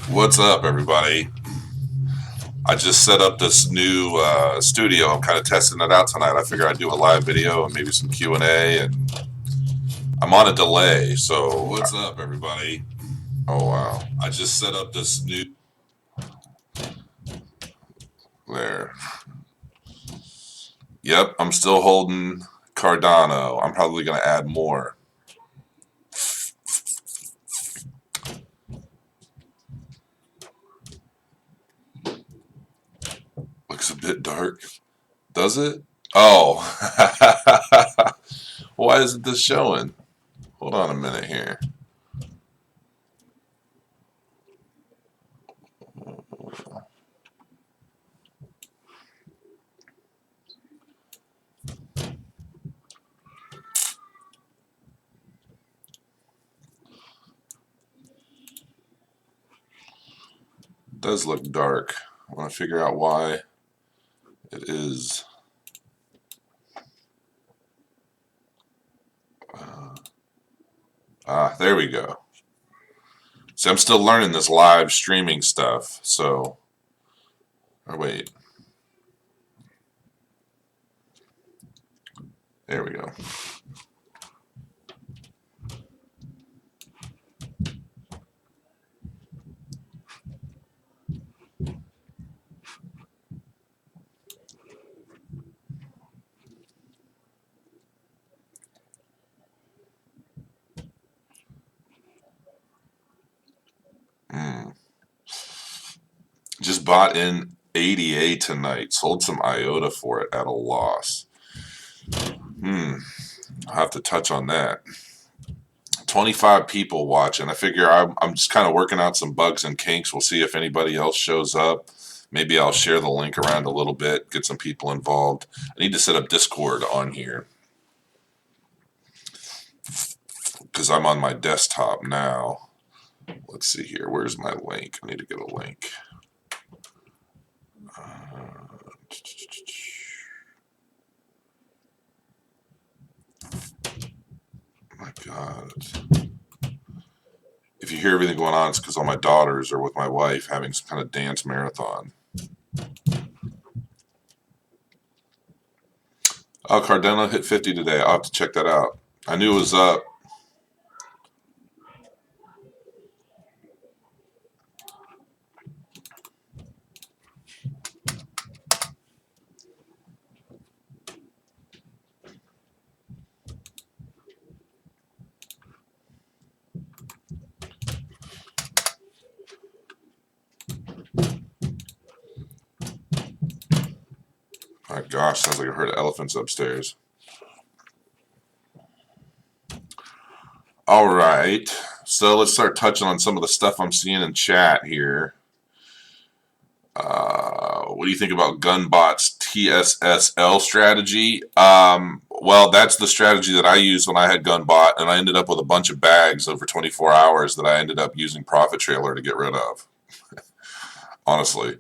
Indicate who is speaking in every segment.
Speaker 1: What's up, everybody? I just set up this new studio. I'm kind of testing it out tonight. I figure I'd do a live video and maybe some Q&A, and I'm on a delay, so what's up, everybody? Oh, wow. I just set up this new... There. Yep, I'm still holding Cardano. I'm probably going to add more. Looks a bit dark. Does it? Oh. Why isn't this showing? Hold on a minute here. It does look dark. I want to figure out why it is. There we go. See, I'm still learning this live streaming stuff, so... Or wait. There we go. Just bought in ADA tonight. Sold some IOTA for it at a loss. I'll have to touch on that. 25 people watching. I figure I'm just kind of working out some bugs and kinks. We'll see if anybody else shows up. Maybe I'll share the link around a little bit, get some people involved. I need to set up Discord on here because I'm on my desktop now. Let's see here. Where's my link? I need to get a link. My God. If you hear everything going on, it's because all my daughters are with my wife having some kind of dance marathon. Oh, Cardano hit 50 today. I'll have to check that out. I knew it was up. My gosh, sounds like I heard elephants upstairs. All right, so let's start touching on some of the stuff I'm seeing in chat here. What do you think about Gunbot's TSSL strategy? Well, that's the strategy that I used when I had Gunbot, and I ended up with a bunch of bags over 24 hours that I ended up using Profit Trailer to get rid of. Honestly.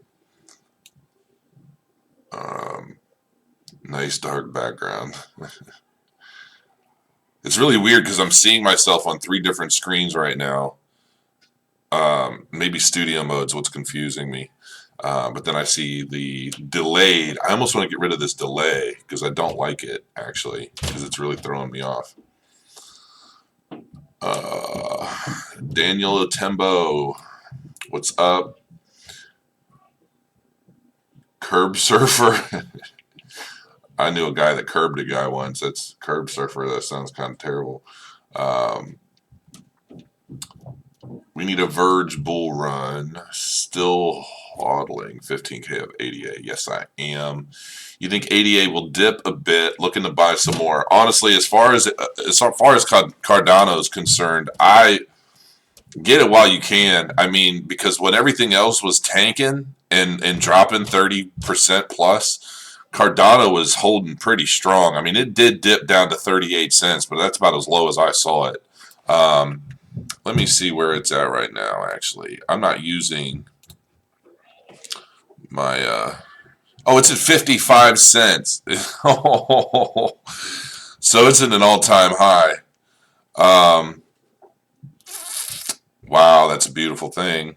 Speaker 1: Nice dark background. It's really weird because I'm seeing myself on 3 different screens right now. Maybe studio mode's what's confusing me. But then I see the delayed. I almost want to get rid of this delay because I don't like it, actually, because it's really throwing me off. Daniel Otembo, what's up? Curb Surfer. I knew a guy that curbed a guy once. That's Curb Surfer. That sounds kind of terrible. We need a Verge bull run. Still hodling 15K of ADA. Yes, I am. You think ADA will dip a bit? Looking to buy some more. Honestly, as far as Cardano is concerned, I get it while you can. I mean, because when everything else was tanking and dropping 30% plus, Cardano was holding pretty strong. I mean, it did dip down to 38 cents, but that's about as low as I saw it. Let me see where it's at right now, actually. I'm not using my... oh, it's at 55 cents. So it's at an all-time high. Wow, that's a beautiful thing.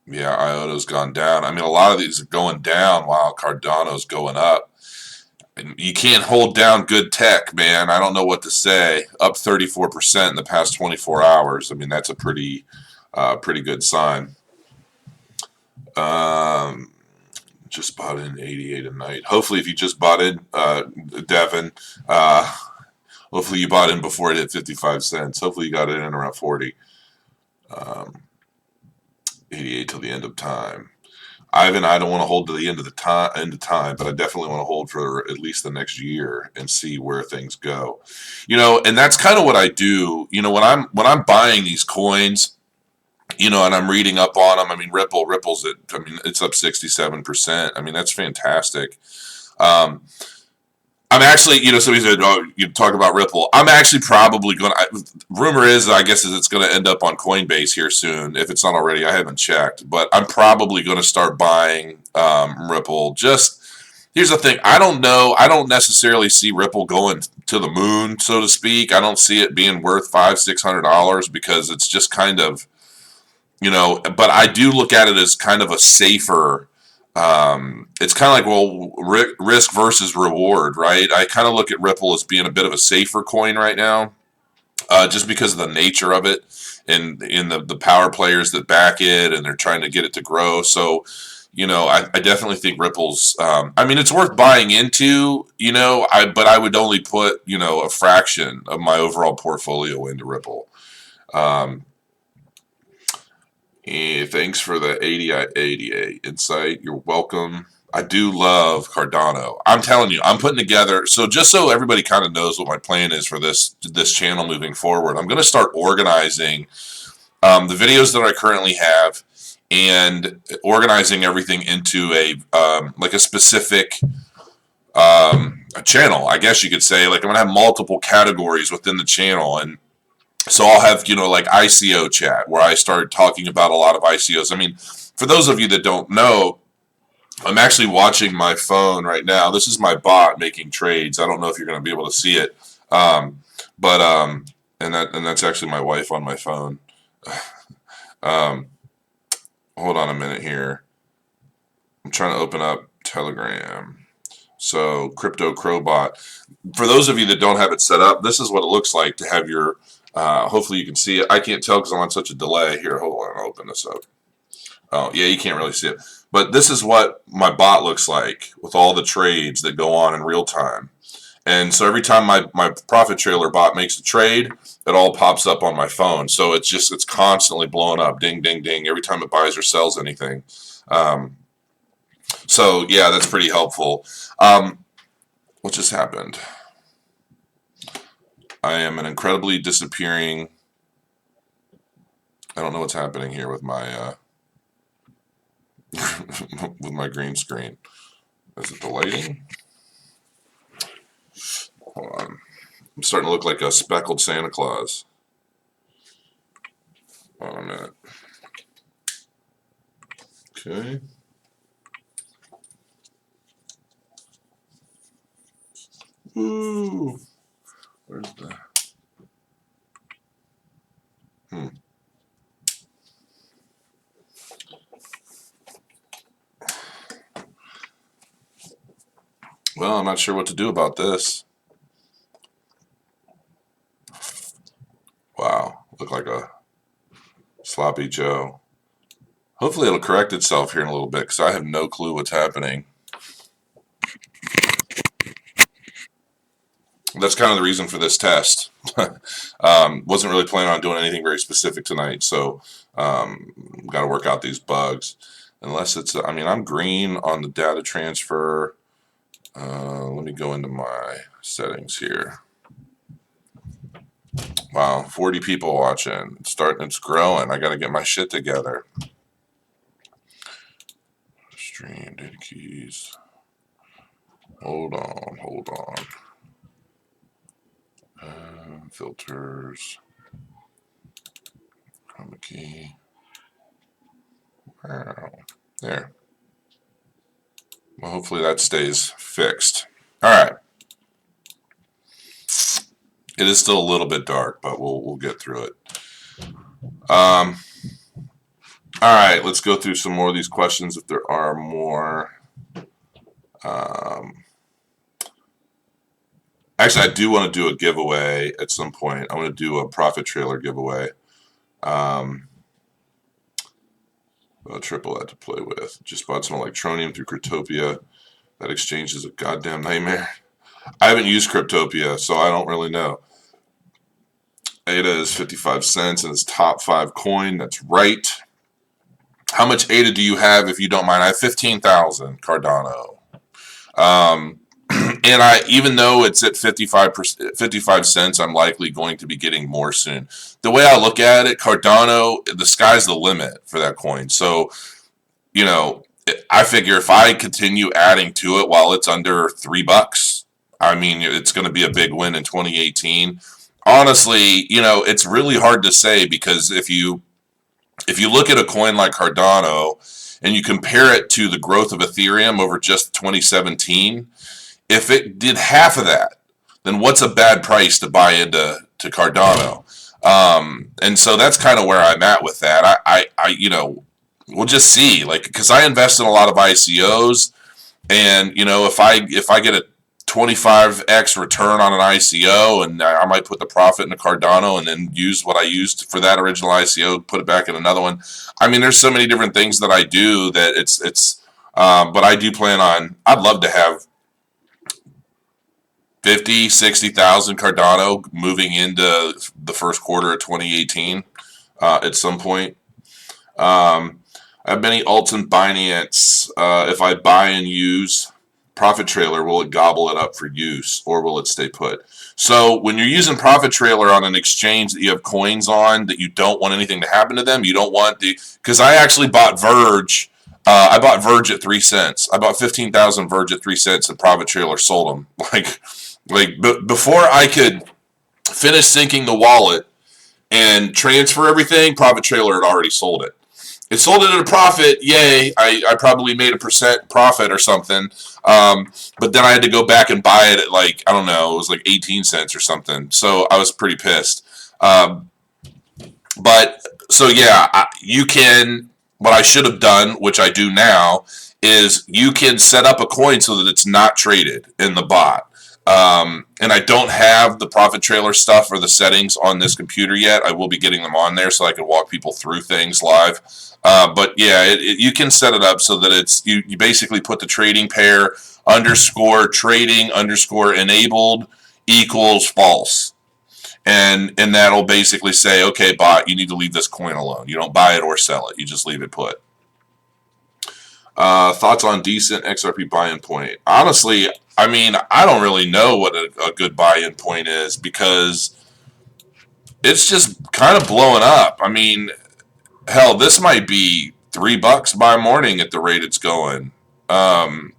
Speaker 1: Yeah, IOTA's gone down. I mean, a lot of these are going down while Cardano's going up. And you can't hold down good tech, man. I don't know what to say. Up 34% in the past 24 hours. I mean, that's a pretty good sign. Um, just bought in 88 a night. Hopefully, if you just bought in, Devin, hopefully you bought in before it hit 55 cents. Hopefully you got it in around 40. Um, 88 till the end of time. Ivan, I don't want to hold to the end of time, but I definitely want to hold for at least the next year and see where things go. And that's kind of what I do. When I'm buying these coins, and I'm reading up on them. I mean, Ripple's it's up 67%. I mean, that's fantastic. Um, I'm actually, somebody said, "Oh, you talk about Ripple." I'm actually probably going to. Rumor is, I guess, is it's going to end up on Coinbase here soon. If it's not already, I haven't checked, but I'm probably going to start buying Ripple. Just here's the thing: I don't know. I don't necessarily see Ripple going to the moon, so to speak. I don't see it being worth $500-600 because it's just kind of, But I do look at it as kind of a safer. It's kind of like, well, risk versus reward, right? I kind of look at Ripple as being a bit of a safer coin right now, just because of the nature of it and in the power players that back it, and they're trying to get it to grow. So, I definitely think Ripple's. I mean, it's worth buying into. But I would only put a fraction of my overall portfolio into Ripple. Um, Thanks for the 88 insight. You're welcome. I do love Cardano. I'm telling you, I'm putting together. So just so everybody kind of knows what my plan is for this channel moving forward, I'm going to start organizing the videos that I currently have and organizing everything into a specific a channel. I guess you could say, like, I'm going to have multiple categories within the channel. And so I'll have, like ICO chat where I start talking about a lot of ICOs. I mean, for those of you that don't know, I'm actually watching my phone right now. This is my bot making trades. I don't know if you're going to be able to see it. But and that's actually my wife on my phone. um, Hold on a minute here. I'm trying to open up Telegram. So Crypto Crowbot. For those of you that don't have it set up, this is what it looks like to have your. Hopefully you can see it. I can't tell because I'm on such a delay. Here, hold on. I'll open this up. Oh, yeah, you can't really see it. But this is what my bot looks like with all the trades that go on in real time. And so every time my profit trailer bot makes a trade, it all pops up on my phone. So it's constantly blowing up. Ding, ding, ding. Every time it buys or sells anything. So, yeah, that's pretty helpful. What just happened? I am an incredibly disappearing. I don't know what's happening here with my with my green screen. Is it the lighting? Hold on. I'm starting to look like a speckled Santa Claus. Hold on a minute. Okay. Ooh. Where's the? Well, I'm not sure what to do about this. Wow. Look like a sloppy Joe. Hopefully it'll correct itself here in a little bit because I have no clue what's happening. That's kind of the reason for this test. Wasn't really planning on doing anything very specific tonight, so got to work out these bugs. Unless it's, I mean, I'm green on the data transfer. Let me go into my settings here. Wow, 40 people watching. It's growing. I got to get my shit together. Stream data keys. Hold on. Filters. Chroma key. Wow. There. Well, hopefully that stays fixed. All right. It is still a little bit dark, but we'll get through it. All right, let's go through some more of these questions if there are more. Actually, I do want to do a giveaway at some point. I want to do a profit trailer giveaway. A triple had to play with. Just bought some Electronium through Cryptopia. That exchange is a goddamn nightmare. I haven't used Cryptopia, so I don't really know. ADA is 55 cents and it's top 5 coin. That's right. How much ADA do you have, if you don't mind? I have 15,000 Cardano. And even though it's at 55 cents, I'm likely going to be getting more soon. The way I look at it, Cardano, the sky's the limit for that coin. So, you know, I figure if I continue adding to it while it's under $3, I mean, it's going to be a big win in 2018. Honestly, you know, it's really hard to say, because if you look at a coin like Cardano and you compare it to the growth of Ethereum over just 2017, if it did half of that, then what's a bad price to buy into Cardano? And so that's kind of where I'm at with that. I you know, we'll just see. Like, because I invest in a lot of ICOs, and you know, if I get a 25x return on an ICO, and I might put the profit into Cardano and then use what I used for that original ICO, put it back in another one. I mean, there's so many different things that I do that but I do plan on, I'd love to have 50, 60,000 Cardano moving into the first quarter of 2018 at some point. I have many alts in Binance. If I buy and use Profit Trailer, will it gobble it up for use, or will it stay put? So when you're using Profit Trailer on an exchange that you have coins on that you don't want anything to happen to them, you don't want because I actually bought Verge. I bought Verge at 3 cents. I bought 15,000 Verge at 3 cents, and Profit Trailer sold them. Before I could finish syncing the wallet and transfer everything, Profit Trailer had already sold it. It sold it at a profit, yay. I probably made a % profit or something. But then I had to go back and buy it at I don't know, it was 18 cents or something. So I was pretty pissed. But so yeah, you can, what I should have done, which I do now, is you can set up a coin so that it's not traded in the bot. And I don't have the Profit Trailer stuff or the settings on this computer yet. I will be getting them on there so I can walk people through things live. But yeah, you can set it up so that it's you basically put the trading pair _ trading _ enabled equals false. And that'll basically say, okay, bot, you need to leave this coin alone. You don't buy it or sell it. You just leave it put. Thoughts on decent XRP buy-in point? Honestly, I mean, I don't really know what a good buy-in point is, because it's just kind of blowing up. I mean, hell, this might be $3 by morning at the rate it's going. Buy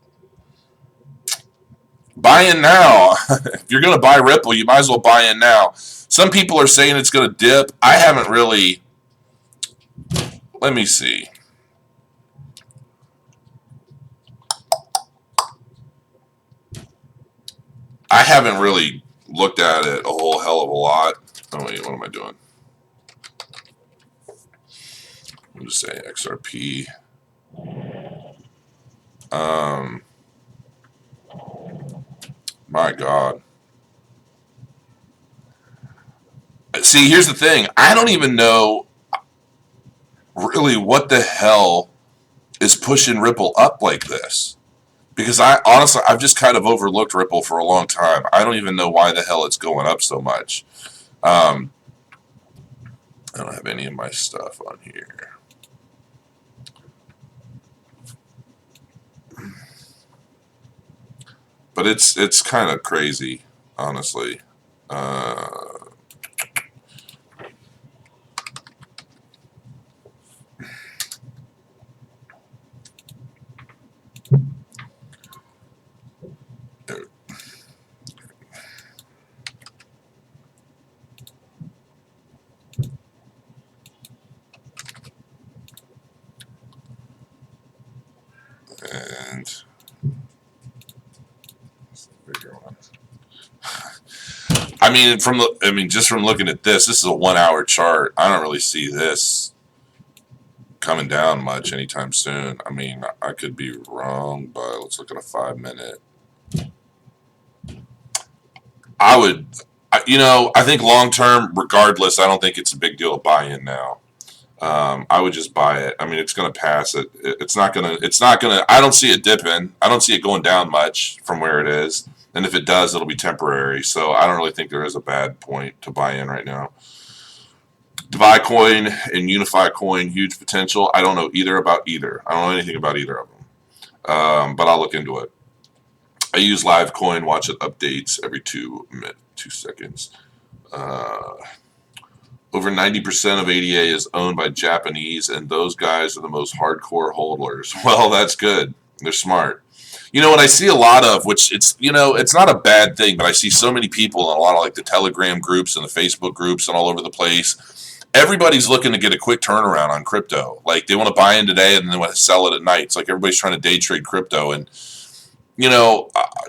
Speaker 1: in now. If you're going to buy Ripple, you might as well buy in now. Some people are saying it's going to dip. I haven't really. Let me see. I haven't really looked at it a whole hell of a lot. Oh wait, what am I doing? I'm just saying XRP. My God. See, here's the thing. I don't even know really what the hell is pushing Ripple up like this. Because I've just kind of overlooked Ripple for a long time. I don't even know why the hell it's going up so much. I don't have any of my stuff on here. But it's kind of crazy, honestly. just from looking at this is a 1 hour chart. I don't really see this coming down much anytime soon. I mean, I could be wrong, but let's look at a 5 minute. I think long term, regardless, I don't think it's a big deal to buy in now. I would just buy it. I mean, it's going to pass it. It's not going to, I don't see it dipping. I don't see it going down much from where it is. And if it does, it'll be temporary. So I don't really think there is a bad point to buy in right now. Divide Coin and Unify Coin, huge potential. I don't know about either. I don't know anything about either of them. But I'll look into it. I use Livecoin, watch it updates every 2 seconds. Over 90% of ADA is owned by Japanese, and those guys are the most hardcore holders. Well, that's good. They're smart. What I see a lot of, which it's not a bad thing, but I see so many people in a lot of like the Telegram groups and the Facebook groups and all over the place. Everybody's looking to get a quick turnaround on crypto. Like they want to buy in today and then they want to sell it at night. It's like everybody's trying to day trade crypto. And,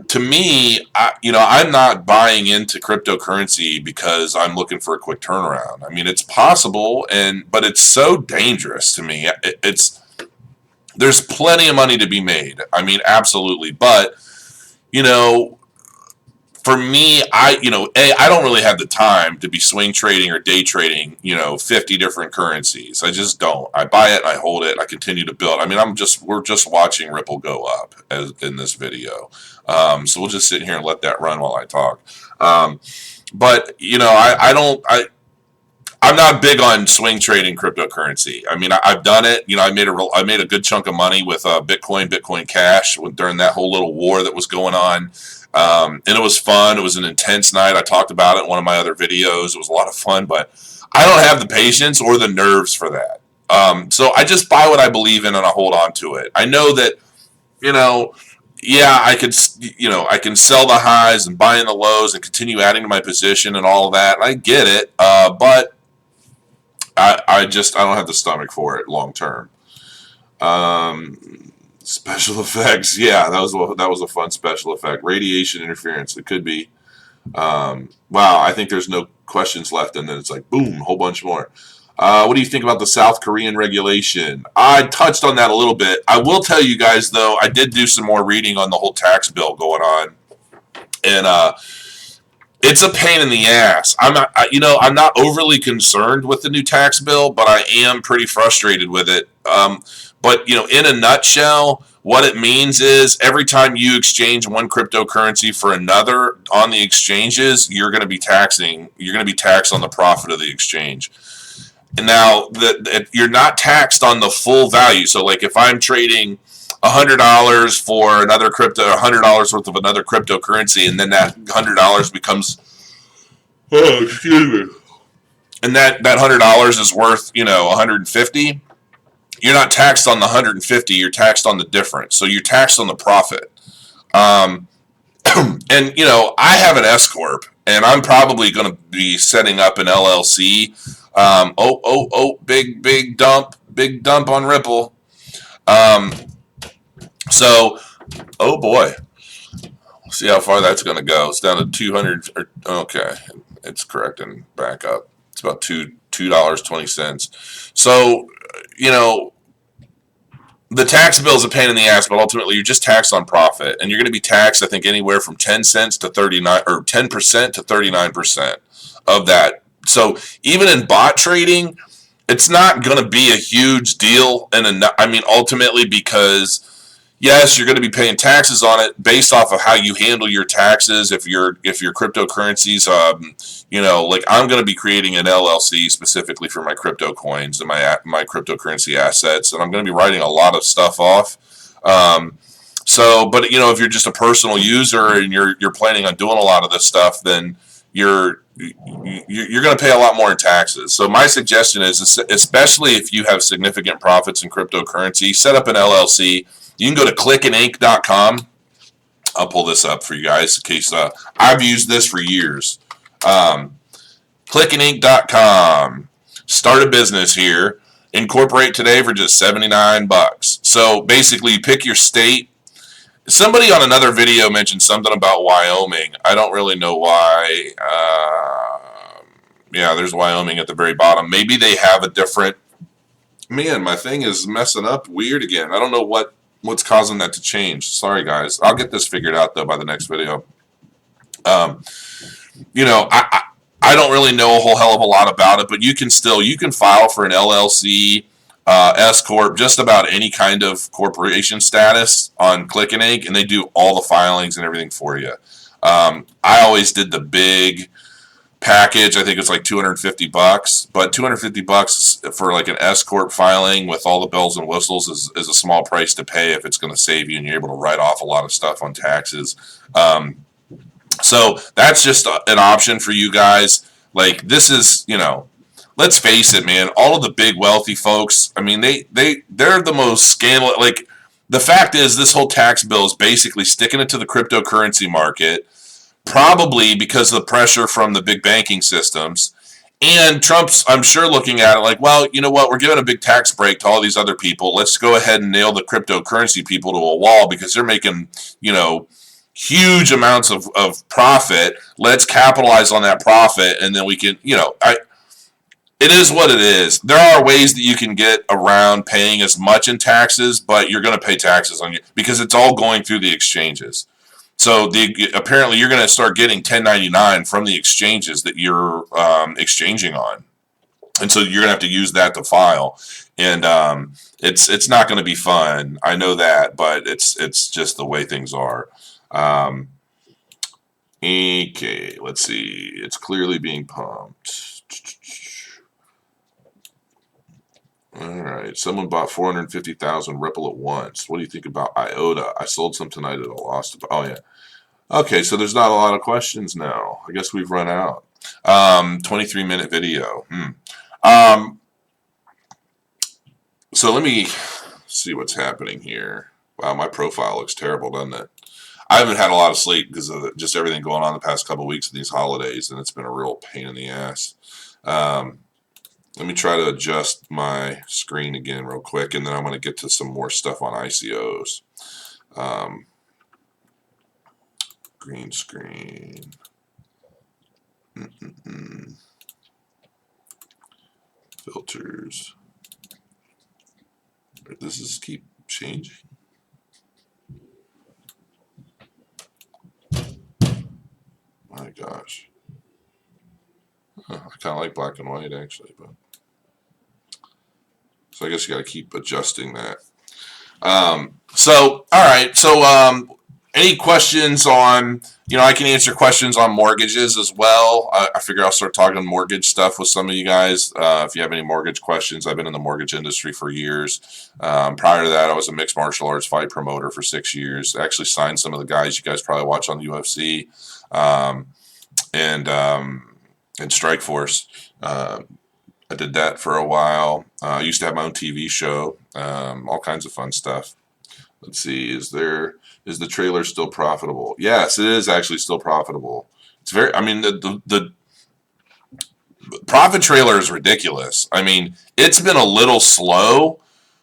Speaker 1: to me, I'm not buying into cryptocurrency because I'm looking for a quick turnaround. I mean, it's possible, but it's so dangerous to me. There's plenty of money to be made. I mean, absolutely. But, for me, I don't really have the time to be swing trading or day trading, 50 different currencies. I just don't. I buy it, I hold it, I continue to build. I mean, we're just watching Ripple go up as in this video. So we'll just sit here and let that run while I talk. But, I'm not big on swing trading cryptocurrency. I mean, I've done it. I made a good chunk of money with Bitcoin Cash during that whole little war that was going on. And it was fun. It was an intense night. I talked about it in one of my other videos. It was a lot of fun, but I don't have the patience or the nerves for that. So I just buy what I believe in and I hold on to it. I know that, I can sell the highs and buy in the lows and continue adding to my position and all of that. I get it. But I don't have the stomach for it long term. Special effects, yeah, that was a fun special effect. Radiation interference, it could be. Wow, I think there's no questions left, and then it's like boom, a whole bunch more. What do you think about the South Korean regulation? I touched on that a little bit. I will tell you guys though, I did do some more reading on the whole tax bill going on, and it's a pain in the ass. I'm not overly concerned with the new tax bill, but I am pretty frustrated with it. But in a nutshell, what it means is every time you exchange one cryptocurrency for another on the exchanges, you're going to be taxed on the profit of the exchange. And now you're not taxed on the full value. So like if I'm trading $100 for another $100 worth of another cryptocurrency, and then that $100 becomes, and that $100 is worth $150. You're not taxed on the 150. You're taxed on the difference. So you're taxed on the profit. And I have an S corp, and I'm probably going to be setting up an LLC. Big dump on Ripple. So, oh boy, see how far that's going to go. It's down to 200. Okay, it's correcting back up. It's about $2.20. So, the tax bill is a pain in the ass, but ultimately you're just taxed on profit, and you're going to be taxed, I think, anywhere from 10 cents to 39 or 10% to 39% of that. So even in bot trading, it's not going to be a huge deal. Ultimately, because yes, you're going to be paying taxes on it based off of how you handle your taxes. If your cryptocurrencies, like I'm going to be creating an LLC specifically for my crypto coins and my cryptocurrency assets, and I'm going to be writing a lot of stuff off. But if you're just a personal user and you're planning on doing a lot of this stuff, then you're going to pay a lot more in taxes. So my suggestion is, especially if you have significant profits in cryptocurrency, set up an LLC. You can go to clickandink.com. I'll pull this up for you guys in case I've used this for years. Clickandink.com. Start a business here. Incorporate today for just $79. So basically, you pick your state, Somebody on another video mentioned something about Wyoming. I don't really know why. Yeah, there's Wyoming at the very bottom. Maybe they have a different... Man, my thing is messing up weird again. I don't know what's causing that to change. Sorry, guys. I'll get this figured out, though, by the next video. You know, I don't really know a whole hell of a lot about it, but you can file for an LLC, S corp, just about any kind of corporation status on Click and Ink, and they do all the filings and everything for you. I always did the big package. I think it's like $250, but $250 for like an S corp filing with all the bells and whistles is a small price to pay if it's going to save you and you're able to write off a lot of stuff on taxes. So that's just an option for you guys. Like, this is, you know, let's face it, man. All of the big wealthy folks, I mean, they're the most scandalous. Like, the fact is, this whole tax bill is basically sticking it to the cryptocurrency market, probably because of the pressure from the big banking systems. And Trump's, I'm sure, looking at it like, well, you know what? We're giving a big tax break to all these other people. Let's go ahead and nail the cryptocurrency people to a wall because they're making, you know, huge amounts of profit. Let's capitalize on that profit, and then we can, you know, it is what it is. There are ways that you can get around paying as much in taxes, but you're going to pay taxes on you because it's all going through the exchanges. So apparently you're going to start getting 1099 from the exchanges that you're exchanging on, and so you're going to have to use that to file. And it's not going to be fun. I know that, but it's just the way things are. Okay, let's see. It's clearly being pumped. All right. Someone bought 450,000 Ripple at once. What do you think about IOTA? I sold some tonight at a loss. Oh, yeah. Okay, so there's not a lot of questions now. I guess we've run out. 23-minute video. So let me see what's happening here. Wow, my profile looks terrible, doesn't it? I haven't had a lot of sleep because of just everything going on the past couple of weeks of these holidays, and it's been a real pain in the ass. Let me try to adjust my screen again real quick, and then I'm going to get to some more stuff on ICOs. Green screen. Filters. Does this keep changing? My gosh. I kind of like black and white, actually, but so I guess you got to keep adjusting that. So, all right. So, any questions on, you know, I can answer questions on mortgages as well. I figure I'll start talking mortgage stuff with some of you guys. If you have any mortgage questions, I've been in the mortgage industry for years. Prior to that, I was a mixed martial arts fight promoter for 6 years. I actually signed some of the guys you guys probably watch on the UFC. And Strikeforce. I did that for a while. I used to have my own TV show, all kinds of fun stuff. Let's see, is the trailer still profitable? Yes, it is actually still profitable. It's very, I mean, the profit trailer is ridiculous. I mean, it's been a little slow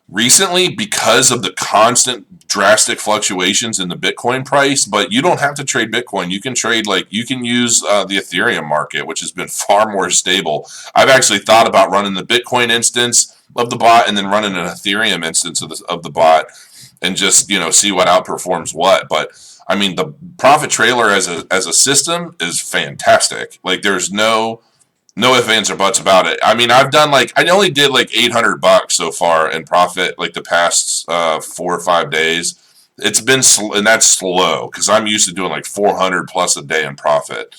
Speaker 1: recently because of the constant drastic fluctuations in the Bitcoin price, but you don't have to trade Bitcoin. You can trade, like, you can use the Ethereum market, which has been far more stable. I've actually thought about running the Bitcoin instance of the bot and then running an Ethereum instance of the bot and just, you know, see what outperforms what. But I mean, the profit trailer as a system is fantastic. Like, there's no ifs, ands, or buts about it. I mean, I've done, like, I only did like $800 so far in profit, like the past 4 or 5 days. It's been and that's slow because I'm used to doing like 400 plus a day in profit.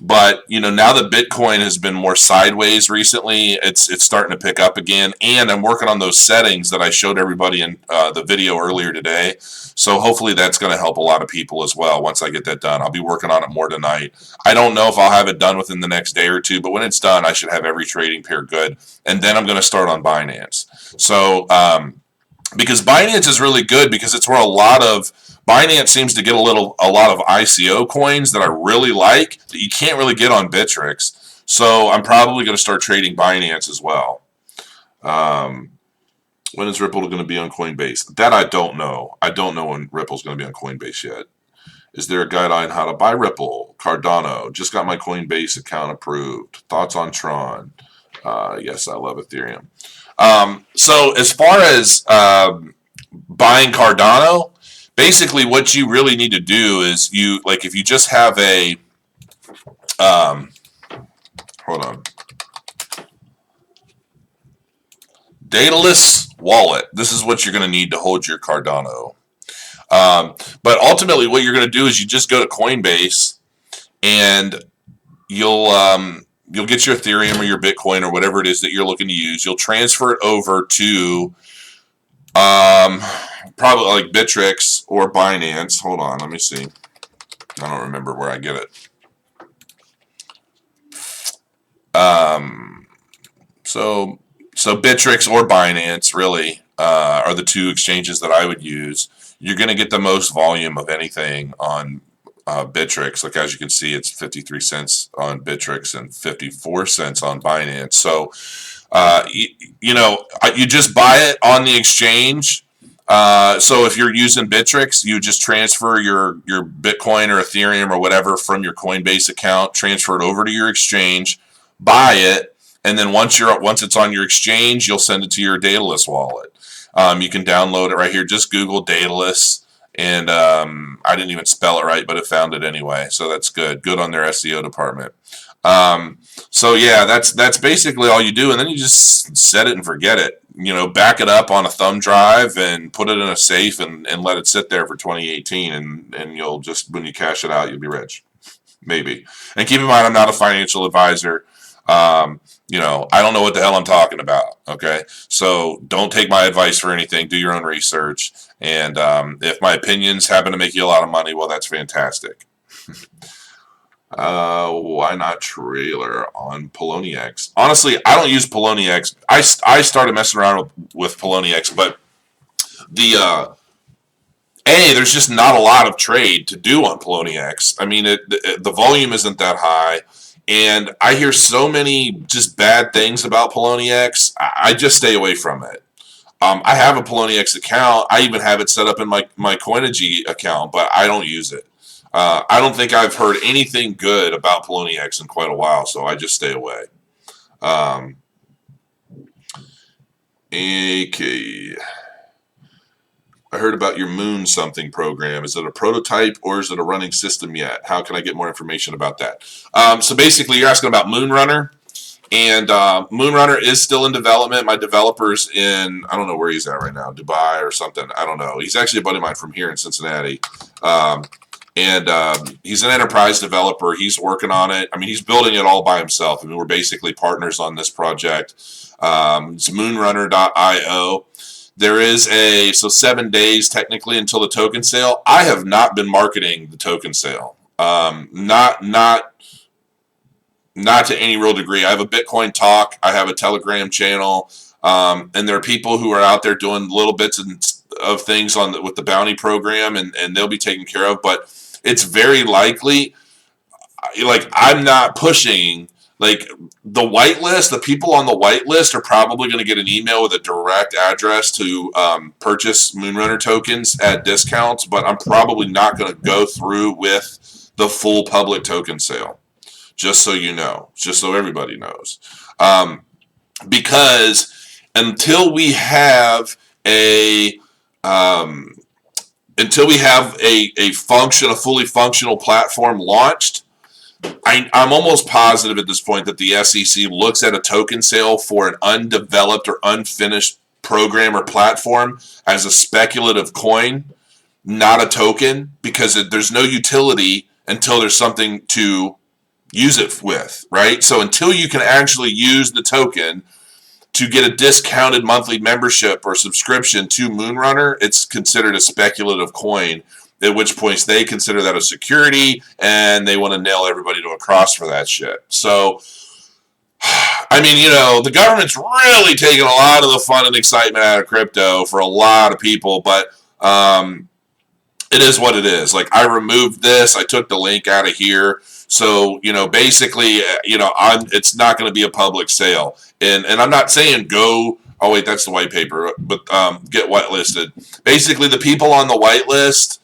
Speaker 1: But, you know, now that Bitcoin has been more sideways recently, it's starting to pick up again. And I'm working on those settings that I showed everybody in the video earlier today. So hopefully that's going to help a lot of people as well once I get that done. I'll be working on it more tonight. I don't know if I'll have it done within the next day or two, but when it's done, I should have every trading pair good. And then I'm going to start on Binance. So, because Binance is really good because it's where Binance seems to get a lot of ICO coins that I really like that you can't really get on Bittrex. So I'm probably going to start trading Binance as well. When is Ripple going to be on Coinbase? That I don't know. I don't know when Ripple's going to be on Coinbase yet. Is there a guideline how to buy Ripple? Cardano. Just got my Coinbase account approved. Thoughts on Tron? Yes, I love Ethereum. So as far as buying Cardano, basically what you really need to do is if you just have a hold on, dataless wallet. This is what you're going to need to hold your Cardano. But ultimately, what you're going to do is you just go to Coinbase, and you'll get your Ethereum or your Bitcoin or whatever it is that you're looking to use. You'll transfer it over to probably like Bittrex or Binance. Hold on, let me see. I don't remember where I get it. So Bittrex or Binance really are the two exchanges that I would use. You're going to get the most volume of anything on Bittrex. Like, as you can see, it's 53 cents on Bittrex and 54 cents on Binance. So, you just buy it on the exchange. So if you're using Bittrex, you just transfer your Bitcoin or Ethereum or whatever from your Coinbase account, transfer it over to your exchange, buy it, and then once it's on your exchange, you'll send it to your Daedalus wallet. You can download it right here. Just Google Daedalus, and I didn't even spell it right, but it found it anyway, so that's good. Good on their SEO department. So yeah, that's basically all you do, and then you just set it and forget it. Back it up on a thumb drive and put it in a safe and let it sit there for 2018, and you'll just, when you cash it out, you'll be rich. Maybe. And keep in mind, I'm not a financial advisor. I don't know what the hell I'm talking about. Okay, so don't take my advice for anything. Do your own research, and if my opinions happen to make you a lot of money, well, that's fantastic. Why not trailer on Poloniex? Honestly, I don't use Poloniex. I started messing around with Poloniex, but there's just not a lot of trade to do on Poloniex. I mean, the volume isn't that high, and I hear so many just bad things about Poloniex. I just stay away from it. I have a Poloniex account. I even have it set up in my Coinigy account, but I don't use it. I don't think I've heard anything good about Poloniex in quite a while, so I just stay away. Okay. I heard about your Moon something program. Is it a prototype or is it a running system yet? How can I get more information about that? So basically, you're asking about Moonrunner. And Moonrunner is still in development. My developer's in, I don't know where he's at right now, Dubai or something. I don't know. He's actually a buddy of mine from here in Cincinnati. He's an enterprise developer. He's working on it. I mean, he's building it all by himself. I mean, we're basically partners on this project. It's moonrunner.io. There is 7 days technically until the token sale. I have not been marketing the token sale. Not to any real degree. I have a Bitcoin talk. I have a Telegram channel. And there are people who are out there doing little bits of things with the bounty program, and they'll be taken care of. But it's very likely, I'm not pushing. The whitelist, the people on the whitelist are probably going to get an email with a direct address to purchase Moonrunner tokens at discounts, but I'm probably not going to go through with the full public token sale. Just so you know, just so everybody knows. Because until we have a fully functional platform launched, I'm almost positive at this point that the SEC looks at a token sale for an undeveloped or unfinished program or platform as a speculative coin, not a token, because there's no utility until there's something to use it with, right? So until you can actually use the token to get a discounted monthly membership or subscription to Moonrunner, it's considered a speculative coin, at which point they consider that a security, and they want to nail everybody to a cross for that shit. So, I mean, the government's really taking a lot of the fun and excitement out of crypto for a lot of people, but it is what it is. I removed this. I took the link out of here. So, basically, it's not going to be a public sale. And I'm not saying go Oh wait, that's the white paper. But get whitelisted. Basically, the people on the whitelist,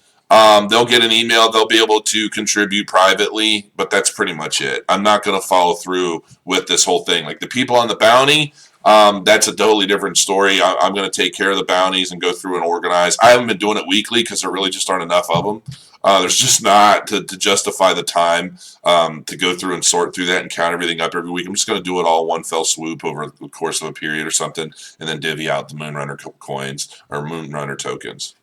Speaker 1: they'll get an email. They'll be able to contribute privately, but that's pretty much it. I'm not going to follow through with this whole thing. Like the people on the bounty, that's a totally different story. I'm going to take care of the bounties and go through and organize. I haven't been doing it weekly because there really just aren't enough of them. There's just not to justify the time to go through and sort through that and count everything up every week. I'm just going to do it all one fell swoop over the course of a period or something, and then divvy out the Moonrunner coins or Moonrunner tokens.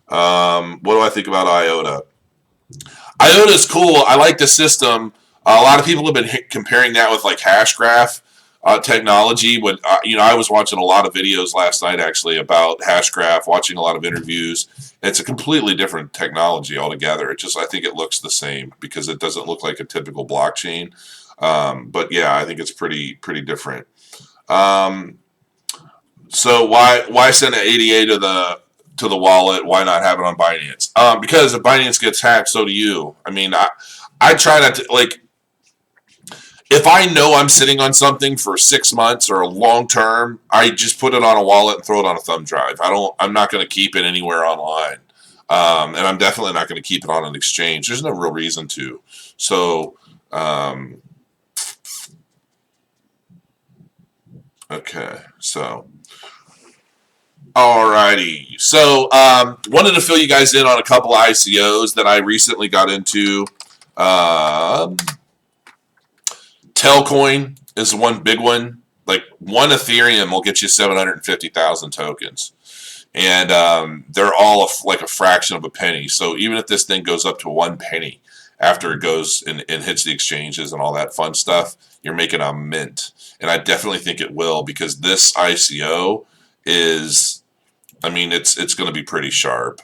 Speaker 1: What do I think about IOTA? IOTA is cool. I like the system. A lot of people have been comparing that with like Hashgraph technology. When I was watching a lot of videos last night actually about Hashgraph, watching a lot of interviews. It's a completely different technology altogether. I think it looks the same because it doesn't look like a typical blockchain. But yeah, I think it's pretty different. So why send an ADA to the wallet? Why not have it on Binance? Because if Binance gets hacked, so do you. I mean, I try not to, like, if I know I'm sitting on something for 6 months or a long term, I just put it on a wallet and throw it on a thumb drive. I'm not going to keep it anywhere online. And I'm definitely not going to keep it on an exchange. There's no real reason to. So, okay. So, alrighty. So, wanted to fill you guys in on a couple of ICOs that I recently got into. Telcoin is one big one. Like one Ethereum will get you 750,000 tokens. And they're all like a fraction of a penny. So even if this thing goes up to 1 penny after it goes and hits the exchanges and all that fun stuff, you're making a mint. And I definitely think it will because this ICO is, I mean, it's going to be pretty sharp.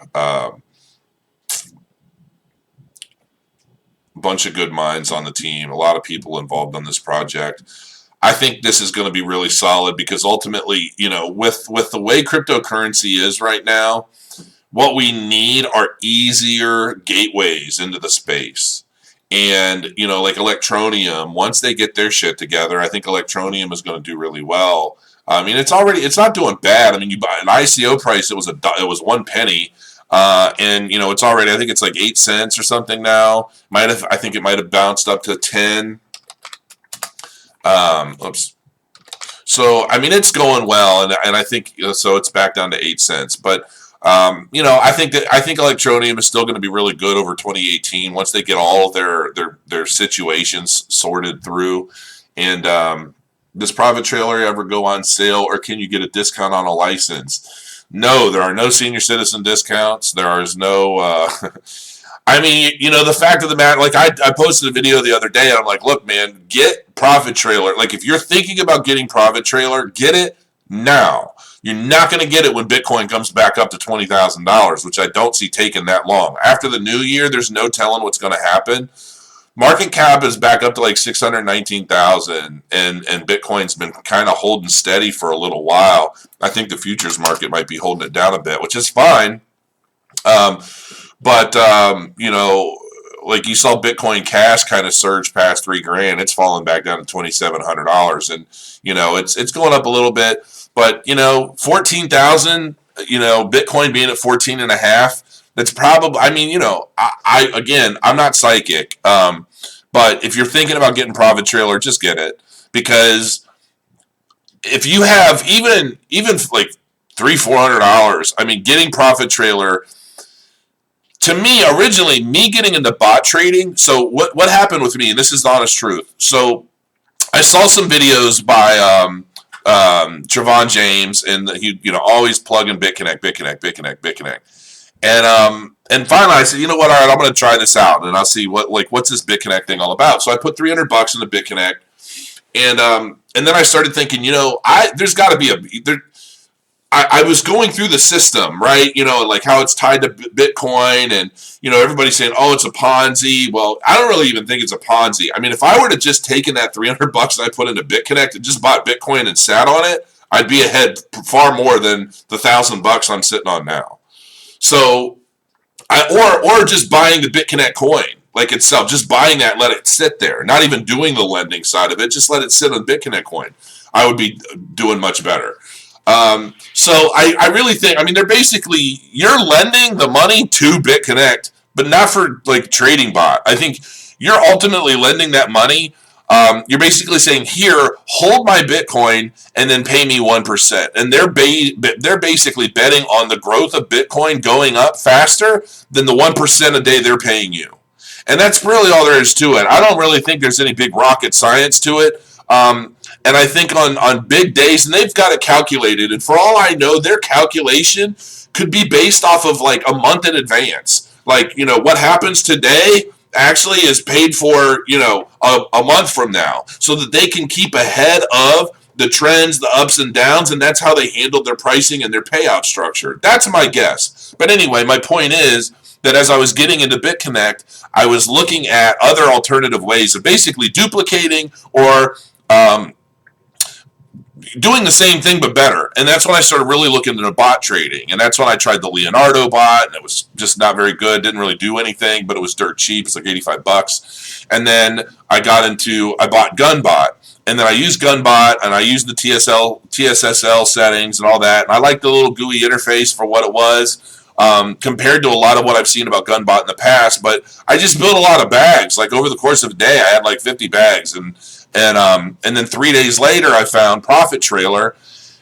Speaker 1: Bunch of good minds on the team, a lot of people involved on this project. I think this is going to be really solid because ultimately, with the way cryptocurrency is right now, what we need are easier gateways into the space. And, like Electroneum, once they get their shit together, I think Electroneum is going to do really well. I mean, it's not doing bad. I mean, you buy an ICO price, it was 1 penny. And it's already, I think it's like 8 cents or something now. I think it might have bounced up to 10. Oops. So I mean, it's going well, and I think so. It's back down to 8 cents, but I think Electroneum is still going to be really good over 2018 once they get all of their situations sorted through. And does Private Trailer ever go on sale, or can you get a discount on a license? No, there are no senior citizen discounts. There is no. I mean, the fact of the matter, like I posted a video the other day, and I'm like, look, man, get Profit Trailer. Like, if you're thinking about getting Profit Trailer, get it now. You're not going to get it when Bitcoin comes back up to $20,000, which I don't see taking that long. After the new year, there's no telling what's going to happen. Market cap is back up to like 619,000, and Bitcoin's been kind of holding steady for a little while. I think the futures market might be holding it down a bit, which is fine. But like you saw Bitcoin Cash kind of surge past $3,000. It's fallen back down to $2,700, and it's going up a little bit. But 14,000, Bitcoin being at 14.5. That's probably, I mean, I'm not psychic. But if you're thinking about getting Profit Trailer, just get it, because if you have even like $300-400, I mean, getting Profit Trailer. To me, originally, me getting into bot trading, so what happened with me, and this is the honest truth. So I saw some videos by Trevon James, and he always plugging BitConnect. And finally I said, you know what, all right, I'm going to try this out, and I'll see what's this BitConnect thing all about. So I put $300 into BitConnect, and then I started thinking, there's got to be I was going through the system, right? Like how it's tied to Bitcoin, and everybody's saying, "Oh, it's a Ponzi." Well, I don't really even think it's a Ponzi. I mean, if I were to just taken that $300 that I put into BitConnect and just bought Bitcoin and sat on it, I'd be ahead far more than the $1,000 I'm sitting on now. So, or just buying the BitConnect coin. like itself, just buying that, let it sit there, not even doing the lending side of it, just let it sit on BitConnect coin, I would be doing much better. So I really think, I mean, they're basically, you're lending the money to BitConnect, but not for like trading bot. I think you're ultimately lending that money. You're basically saying, here, hold my Bitcoin and then pay me 1%. And they're basically betting on the growth of Bitcoin going up faster than the 1% a day they're paying you. And that's really all there is to it. I don't really think there's any big rocket science to it. And I think on big days, and they've got it calculated, and for all I know, their calculation could be based off of like a month in advance. Like, you know, what happens today actually is paid for, you know, a month from now, so that they can keep ahead of the trends, the ups and downs, and that's how they handled their pricing and their payout structure. That's my guess. But anyway, my point is that as I was getting into BitConnect, I was looking at other alternative ways of basically duplicating or doing the same thing but better. And that's when I started really looking into bot trading. And that's when I tried the Leonardo bot, and it was just not very good. Didn't really do anything, but it was dirt cheap. It's like $85. And then I bought Gunbot. And then I used Gunbot, and I used the TSSL settings and all that. And I liked the little GUI interface for what it was, compared to a lot of what I've seen about Gunbot in the past. But I just built a lot of bags. Like over the course of a day, I had like 50 bags. And then 3 days later, I found Profit Trailer,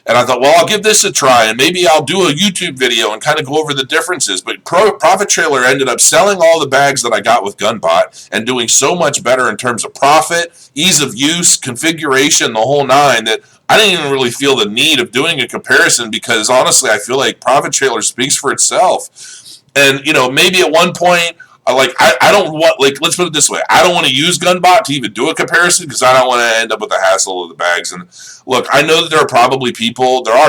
Speaker 1: and I thought, well, I'll give this a try, and maybe I'll do a YouTube video and kind of go over the differences. But Profit Trailer ended up selling all the bags that I got with Gunbot and doing so much better in terms of profit, ease of use, configuration, the whole nine, that I didn't even really feel the need of doing a comparison, because honestly, I feel like Profit Trailer speaks for itself. And, you know, maybe at one point, I don't want, like, let's put it this way. I don't want to use Gunbot to even do a comparison, because I don't want to end up with the hassle of the bags. And look, I know that there are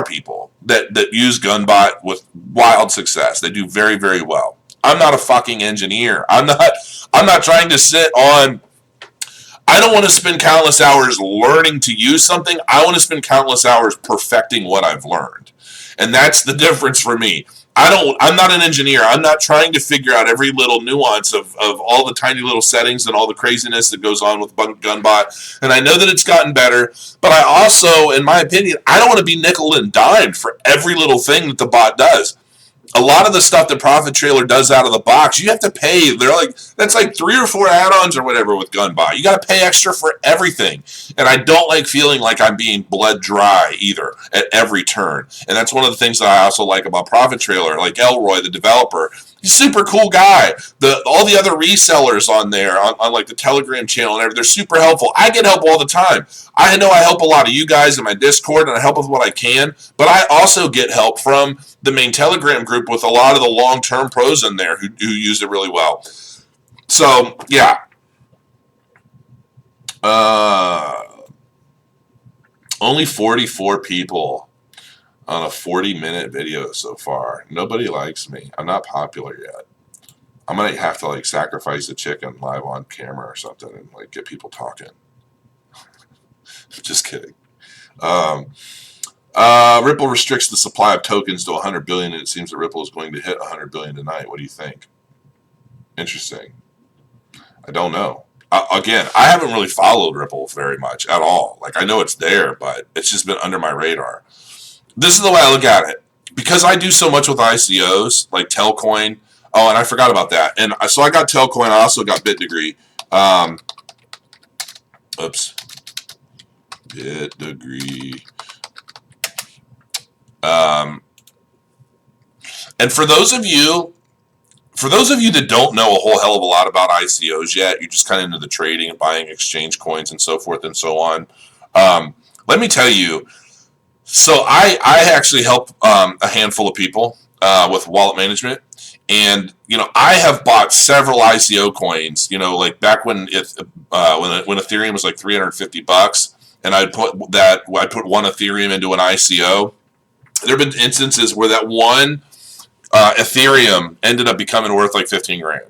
Speaker 1: people that use Gunbot with wild success. They do very, very well. I'm not a fucking engineer. I'm not trying to sit on, I don't want to spend countless hours learning to use something. I want to spend countless hours perfecting what I've learned. And that's the difference for me. I'm not an engineer. I'm not trying to figure out every little nuance of all the tiny little settings and all the craziness that goes on with Gunbot. And I know that it's gotten better, but I also, in my opinion, I don't want to be nickel and dimed for every little thing that the bot does. A lot of the stuff that Profit Trailer does out of the box, you have to pay. That's like 3 or 4 add-ons or whatever with Gunbot. You got to pay extra for everything. And I don't like feeling like I'm being bled dry either at every turn. And that's one of the things that I also like about Profit Trailer, like LBRY, the developer. He's a super cool guy. All the other resellers on there, on like the Telegram channel and everything, they're super helpful. I get help all the time. I know I help a lot of you guys in my Discord, and I help with what I can, but I also get help from the main Telegram group with a lot of the long-term pros in there who use it really well. So, yeah. Only 44 people on a 40-minute video so far. Nobody likes me. I'm not popular yet. I'm going to have to, like, sacrifice a chicken live on camera or something and, like, get people talking. Just kidding. Ripple restricts the supply of tokens to 100 billion, and it seems that Ripple is going to hit 100 billion tonight. What do you think? Interesting. I don't know. Again, I haven't really followed Ripple very much at all. Like, I know it's there, but it's just been under my radar. This is the way I look at it. Because I do so much with ICOs, like Telcoin. Oh, and I forgot about that. And so I got Telcoin. I also got BitDegree. Oops. BitDegree. And for those of you that don't know a whole hell of a lot about ICOs yet, you're just kind of into the trading and buying exchange coins and so forth and so on. Let me tell you. So I actually help a handful of people with wallet management. And, you know, I have bought several ICO coins, you know, like back when Ethereum was like $350, and I put one Ethereum into an ICO. There have been instances where that one Ethereum ended up becoming worth like 15 grand.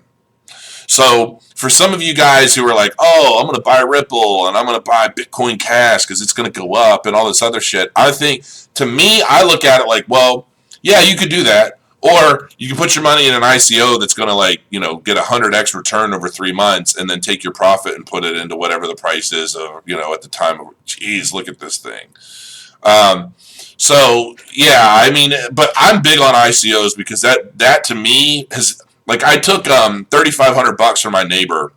Speaker 1: So for some of you guys who are like, oh, I'm going to buy Ripple and I'm going to buy Bitcoin Cash because it's going to go up and all this other shit, I think, to me, I look at it like, well, yeah, you could do that. Or you can put your money in an ICO that's going to, like, you know, get 100x return over 3 months, and then take your profit and put it into whatever the price is, you know, at the time of, geez, look at this thing. So yeah, I mean, but I'm big on ICOs because that to me has, like, I took $3,500 from my neighbor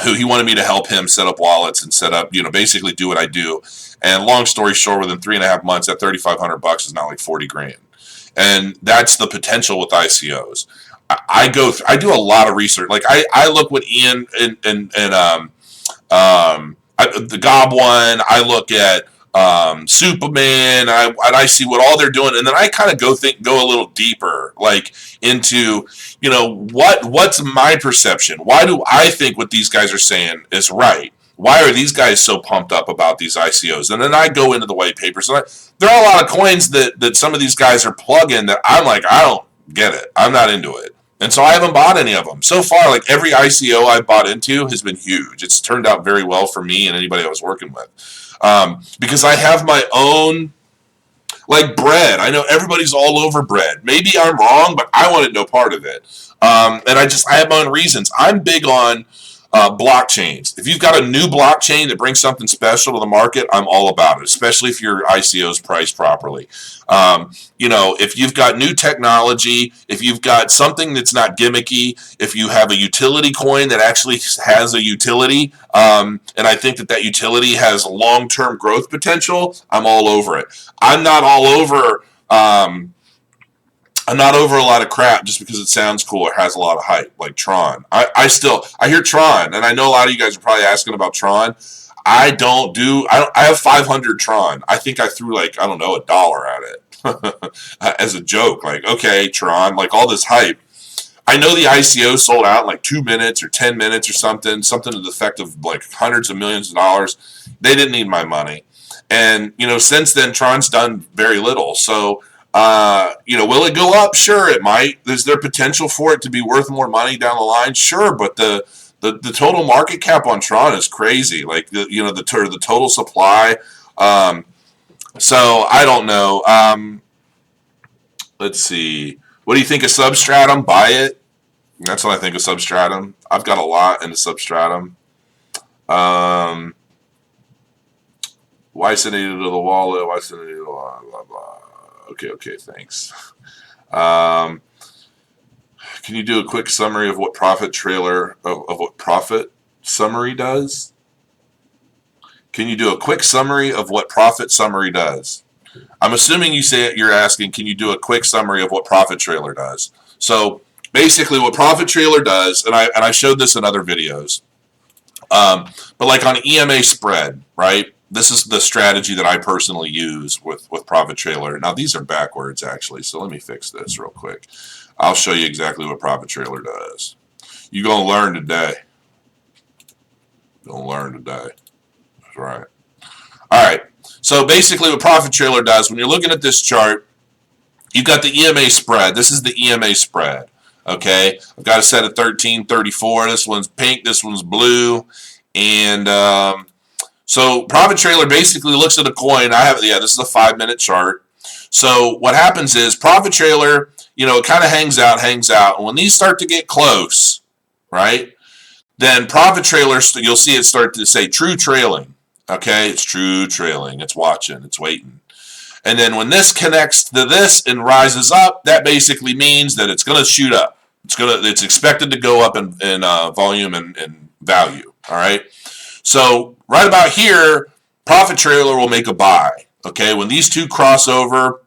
Speaker 1: who he wanted me to help him set up wallets and set up, you know, basically do what I do. And long story short, within 3.5 months, that $3,500 is now like 40 grand. And that's the potential with ICOs. I do a lot of research. Like I look what Ian and the Gob one. I look at Superman. I see what all they're doing, and then I kind of go a little deeper, like into, you know, what's my perception? Why do I think what these guys are saying is right? Why are these guys so pumped up about these ICOs? And then I go into the white papers. And there are a lot of coins that some of these guys are plugging that I'm like, I don't get it. I'm not into it. And so I haven't bought any of them. So far, like, every ICO I've bought into has been huge. It's turned out very well for me and anybody I was working with. Because I have my own, like, bread. I know everybody's all over bread. Maybe I'm wrong, but I wanted no part of it. And I have my own reasons. I'm big on blockchains. If you've got a new blockchain that brings something special to the market, I'm all about it, especially if your ICO is priced properly. You know, if you've got new technology, if you've got something that's not gimmicky, if you have a utility coin that actually has a utility, and I think that utility has long-term growth potential, I'm all over it. I'm not over a lot of crap just because it sounds cool or has a lot of hype, like Tron. I hear Tron, and I know a lot of you guys are probably asking about Tron. I have 500 Tron. I think I threw, like, I don't know, $1 at it as a joke. Like, okay, Tron, like, all this hype. I know the ICO sold out in like 2 minutes or 10 minutes or something to the effect of like hundreds of millions of dollars. They didn't need my money. And, you know, since then, Tron's done very little. So, you know, will it go up? Sure, it might. Is there potential for it to be worth more money down the line? Sure, but the total market cap on Tron is crazy. Like, the total supply. So I don't know. Let's see. What do you think of Substratum? Buy it. That's what I think of Substratum. I've got a lot into Substratum. Why send it to the wallet? Why send it to the wallet? Blah, blah. Okay, thanks. Can you do a quick summary of what Profit Trailer of what Profit Summary does? Can you do a quick summary of what Profit Summary does? I'm assuming you're asking, can you do a quick summary of what Profit Trailer does? So basically, what Profit Trailer does, and I showed this in other videos, but like on EMA spread, right? This is the strategy that I personally use with Profit Trailer. Now, these are backwards, actually, so let me fix this real quick. I'll show you exactly what Profit Trailer does. You're going to learn today. That's right. All right. So basically what Profit Trailer does, when you're looking at this chart, you've got the EMA spread. This is the EMA spread. Okay? I've got it set at 1334. This one's pink. This one's blue. And so Profit Trailer basically looks at a coin. This is a 5-minute chart. So what happens is Profit Trailer, you know, it kind of hangs out. And when these start to get close, right, then Profit Trailer, you'll see it start to say true trailing. Okay, it's true trailing. It's watching. It's waiting. And then when this connects to this and rises up, that basically means that it's going to shoot up. It's expected to go up in volume and value. All right. So right about here, Profit Trailer will make a buy. Okay, when these two cross over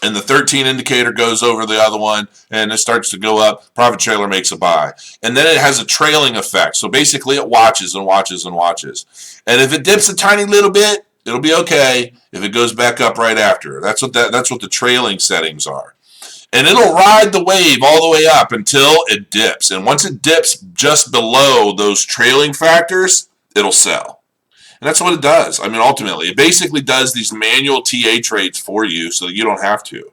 Speaker 1: and the 13 indicator goes over the other one and it starts to go up, Profit Trailer makes a buy. And then it has a trailing effect. So basically it watches and watches and watches. And if it dips a tiny little bit, it'll be okay if it goes back up right after. That's what the trailing settings are. And it'll ride the wave all the way up until it dips. And once it dips just below those trailing factors, it'll sell. And that's what it does. I mean, ultimately, it basically does these manual TA trades for you so that you don't have to.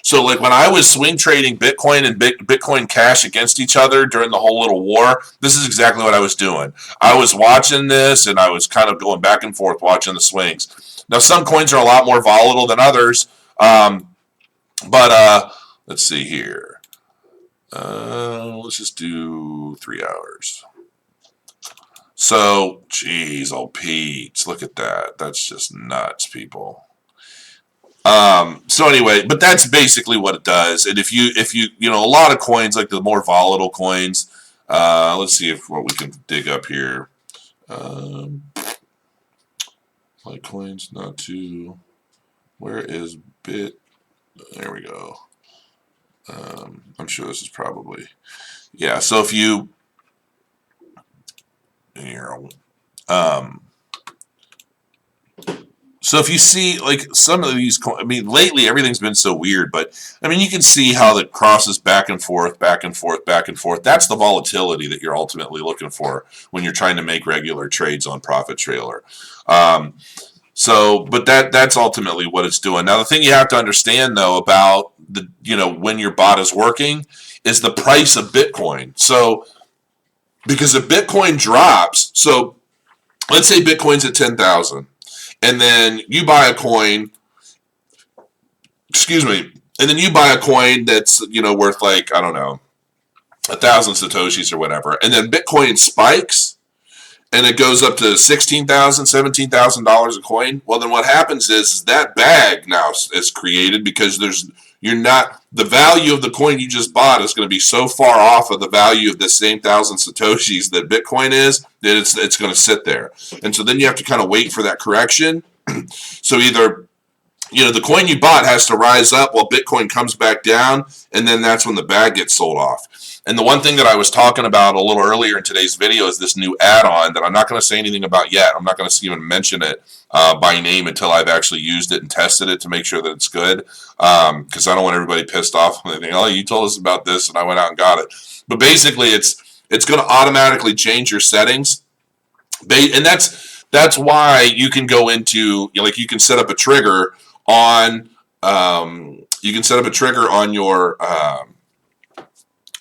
Speaker 1: So, like, when I was swing trading Bitcoin and Bitcoin Cash against each other during the whole little war, this is exactly what I was doing. I was watching this, and I was kind of going back and forth watching the swings. Now, some coins are a lot more volatile than others, but Let's see here. Let's just do 3 hours. So, geez, oh Pete, look at that. That's just nuts, people. So anyway, but that's basically what it does. And if you, a lot of coins, like the more volatile coins, let's see if what we can dig up here. Like coins, not to, where is Bit? There we go. I'm sure this is probably, yeah. So if you, here, so if you see like some of these, I mean, lately everything's been so weird, but I mean, you can see how it crosses back and forth, back and forth, back and forth. That's the volatility that you're ultimately looking for when you're trying to make regular trades on Profit Trailer. But that's ultimately what it's doing. Now, the thing you have to understand though about the, when your bot is working is the price of Bitcoin. So because if Bitcoin drops, so let's say Bitcoin's at 10,000. And then you buy a coin, and then you buy a coin that's, worth like, I don't know, 1,000 Satoshis or whatever. And then Bitcoin spikes and it goes up to $16,000, $17,000 a coin. Well, then what happens is that bag now is created because the value of the coin you just bought is going to be so far off of the value of the same 1,000 Satoshis that Bitcoin is that it's going to sit there. And so then you have to kind of wait for that correction. So either, the coin you bought has to rise up while Bitcoin comes back down, and then that's when the bag gets sold off. And the one thing that I was talking about a little earlier in today's video is this new add-on that I'm not going to say anything about yet. I'm not going to even mention it by name until I've actually used it and tested it to make sure that it's good, because I don't want everybody pissed off. They think, oh, you told us about this and I went out and got it. But basically, it's going to automatically change your settings, and that's why you can go into, you can set up a trigger on your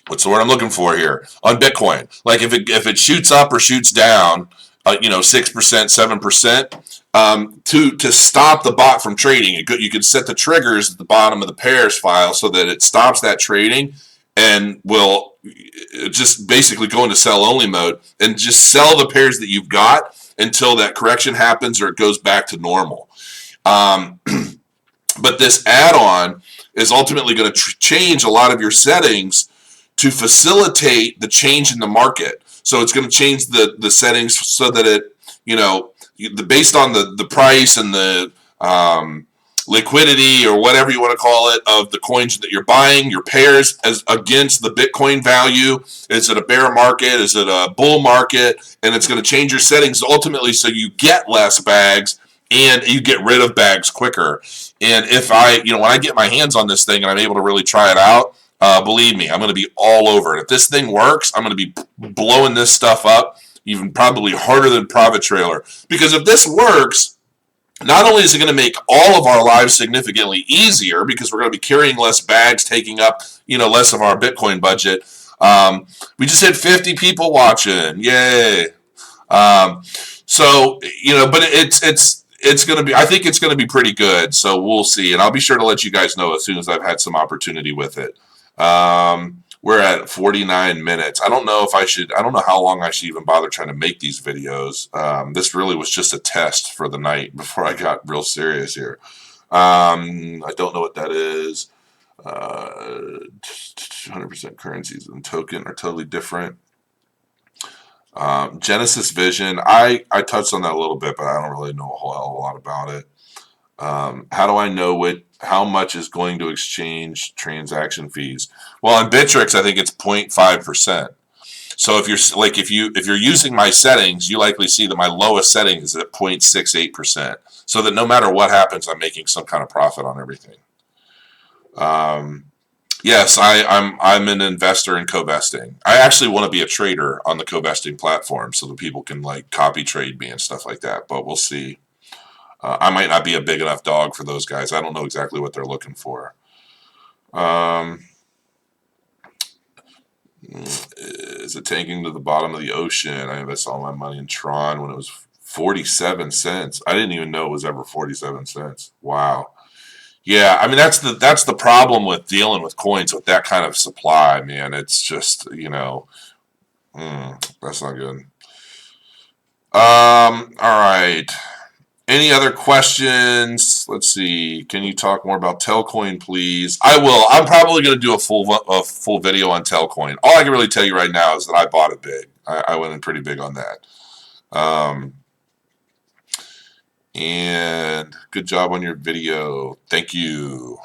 Speaker 1: what's the word I'm looking for here, on Bitcoin. Like if it shoots up or shoots down, 6%, 7%, to stop the bot from trading. You can set the triggers at the bottom of the pairs file so that it stops that trading and will just basically go into sell only mode and just sell the pairs that you've got until that correction happens or it goes back to normal. But this add-on is ultimately going to change a lot of your settings to facilitate the change in the market. So it's going to change the settings so that it, based on the price and the liquidity or whatever you want to call it of the coins that you're buying, your pairs as against the Bitcoin value. Is it a bear market? Is it a bull market? And it's going to change your settings ultimately so you get less bags and you get rid of bags quicker. And if when I get my hands on this thing and I'm able to really try it out, believe me, I'm going to be all over it. If this thing works, I'm going to be blowing this stuff up even probably harder than Profit Trailer. Because if this works, not only is it going to make all of our lives significantly easier because we're going to be carrying less bags, taking up, less of our Bitcoin budget. We just had 50 people watching. Yay. But it's going to be, I think it's going to be pretty good. So we'll see. And I'll be sure to let you guys know as soon as I've had some opportunity with it. We're at 49 minutes. I don't know how long I should even bother trying to make these videos. This really was just a test for the night before I got real serious here. I don't know what that is. 100% currencies and token are totally different. Genesis Vision, I touched on that a little bit, but I don't really know a whole hell of a lot about it. How do I know how much is going to exchange transaction fees? Well, on Bittrex, I think it's 0.5%. So if you're using my settings, you likely see that my lowest setting is at 0.68%. So that no matter what happens, I'm making some kind of profit on everything. Yes, I'm an investor in co-vesting. I actually want to be a trader on the co-vesting platform so that people can copy trade me and stuff like that. But we'll see. I might not be a big enough dog for those guys. I don't know exactly what they're looking for. Is it tanking to the bottom of the ocean? I invested all my money in Tron when it was 47 cents. I didn't even know it was ever 47 cents. Wow. Yeah, I mean that's the problem with dealing with coins with that kind of supply, man. It's just that's not good. All right. Any other questions? Let's see. Can you talk more about Telcoin, please? I will. I'm probably going to do a full video on Telcoin. All I can really tell you right now is that I bought it big. I went in pretty big on that. And good job on your video. Thank you.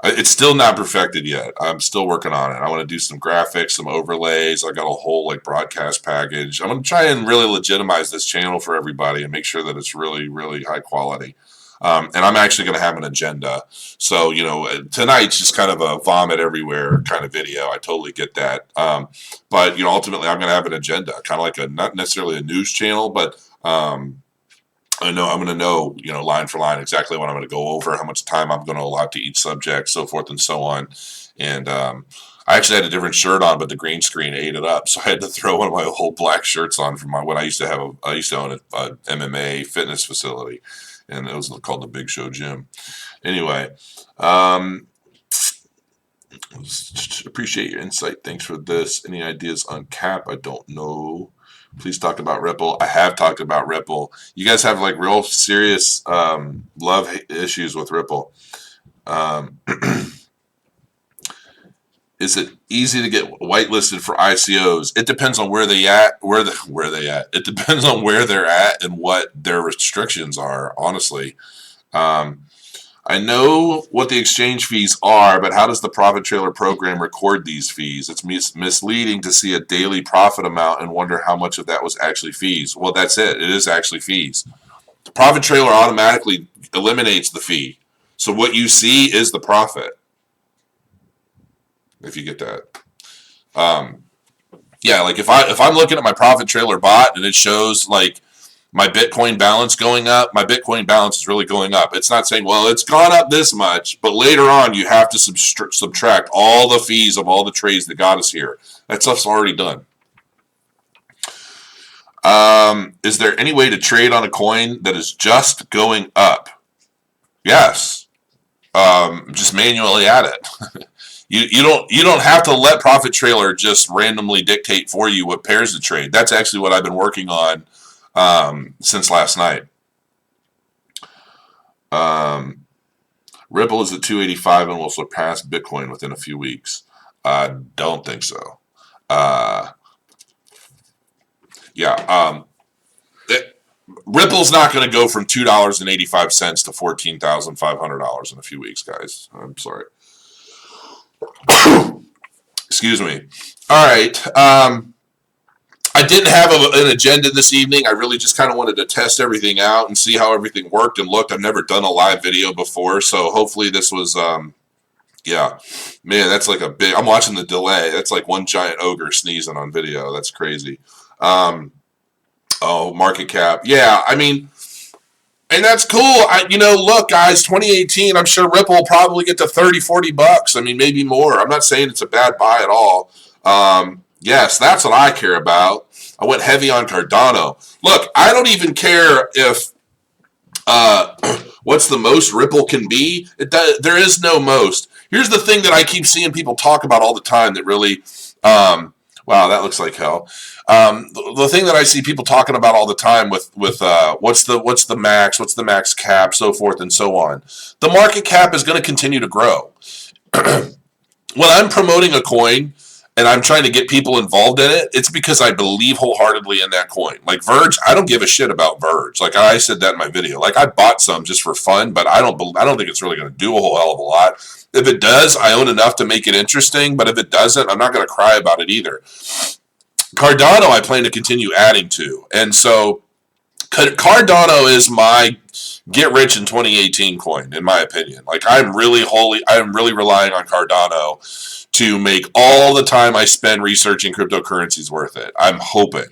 Speaker 1: It's still not perfected yet. I'm still working on it. I want to do some graphics, some overlays. I got a whole like broadcast package. I'm going to try and really legitimize this channel for everybody and make sure that it's really, really high quality. And I'm actually going to have an agenda. So, tonight's just kind of a vomit everywhere kind of video. I totally get that. But, ultimately I'm going to have an agenda, kind of like not necessarily a news channel, but I'm going to know, line for line exactly what I'm going to go over, how much time I'm going to allot to each subject, so forth and so on. And I actually had a different shirt on, but the green screen ate it up, so I had to throw one of my old black shirts on from when I used to own a MMA fitness facility, and it was called the Big Show Gym. Anyway, appreciate your insight. Thanks for this. Any ideas on Cap? I don't know. Please talk about Ripple. I have talked about Ripple. You guys have like real serious love issues with Ripple. Is it easy to get whitelisted for ICOs? It depends on where they at. Where they at? It depends on where they're at and what their restrictions are. Honestly, I know what the exchange fees are, but how does the profit trailer program record these fees? It's misleading to see a daily profit amount and wonder how much of that was actually fees. Well, that's it. It is actually fees. The profit trailer automatically eliminates the fee. So what you see is the profit. If you get that. Yeah, like if I'm looking at my profit trailer bot and it shows like my Bitcoin balance going up, my Bitcoin balance is really going up. It's not saying, well, it's gone up this much, but later on you have to subtract all the fees of all the trades that got us here. That stuff's already done. Is there any way to trade on a coin that is just going up? Yes. Just manually add it. You don't have to let profit trailer just randomly dictate for you what pairs to trade. That's actually what I've been working on since last night. Ripple is at 285 and will surpass Bitcoin within a few weeks. I don't think so. Ripple's not going to go from $2.85 to $14,500 in a few weeks, guys. I'm sorry. Excuse me. All right. I didn't have an agenda this evening. I really just kind of wanted to test everything out and see how everything worked and looked. I've never done a live video before, so hopefully this was, yeah. Man, that's like a big, I'm watching the delay. That's like one giant ogre sneezing on video. That's crazy. Oh, market cap. Yeah, I mean, and that's cool. Look, guys, 2018, I'm sure Ripple will probably get to 30, 40 bucks. I mean, maybe more. I'm not saying it's a bad buy at all. Yes, that's what I care about. I went heavy on Cardano. Look, I don't even care if what's the most Ripple can be. There is no most. Here's the thing that I keep seeing people talk about all the time that really, wow, that looks like hell. The thing that I see people talking about all the time with what's the max cap, so forth and so on. The market cap is going to continue to grow. When I'm promoting a coin and I'm trying to get people involved in it, it's because I believe wholeheartedly in that coin. Like Verge, I don't give a shit about Verge. Like I said that in my video. Like I bought some just for fun, but I don't think it's really going to do a whole hell of a lot. If it does, I own enough to make it interesting, but if it doesn't, I'm not going to cry about it either. Cardano, I plan to continue adding to. And so Cardano is my get rich in 2018 coin, in my opinion. Like I'm really relying on Cardano to make all the time I spend researching cryptocurrencies worth it. I'm hoping.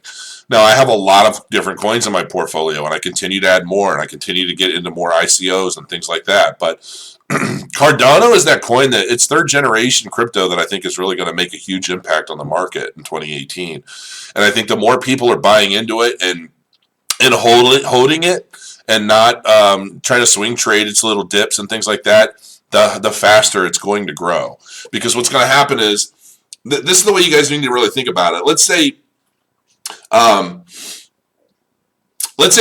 Speaker 1: Now, I have a lot of different coins in my portfolio, and I continue to add more, and I continue to get into more ICOs and things like that. But Cardano is that coin that it's third generation crypto that I think is really going to make a huge impact on the market in 2018. And I think the more people are buying into it and holding it and not trying to swing trade its little dips and things like that, the faster it's going to grow. Because what's going to happen is, this is the way you guys need to really think about it. Let's say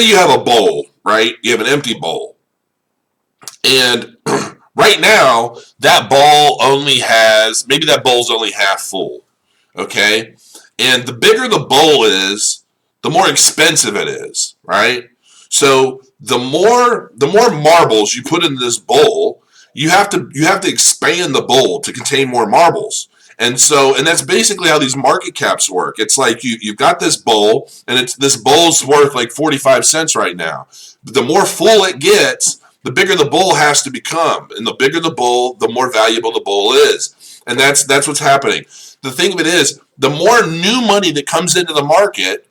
Speaker 1: you have a bowl, right? You have an empty bowl. And right now, that bowl only has, maybe that bowl's only half full, okay? And the bigger the bowl is, the more expensive it is, right? So the more marbles you put in this bowl, you have to expand the bowl to contain more marbles. And that's basically how these market caps work. It's like you've got this bowl, and this bowl's worth like 45 cents right now. The more full it gets, the bigger the bowl has to become. And the bigger the bowl, the more valuable the bowl is. And that's what's happening. The thing of it is, the more new money that comes into the market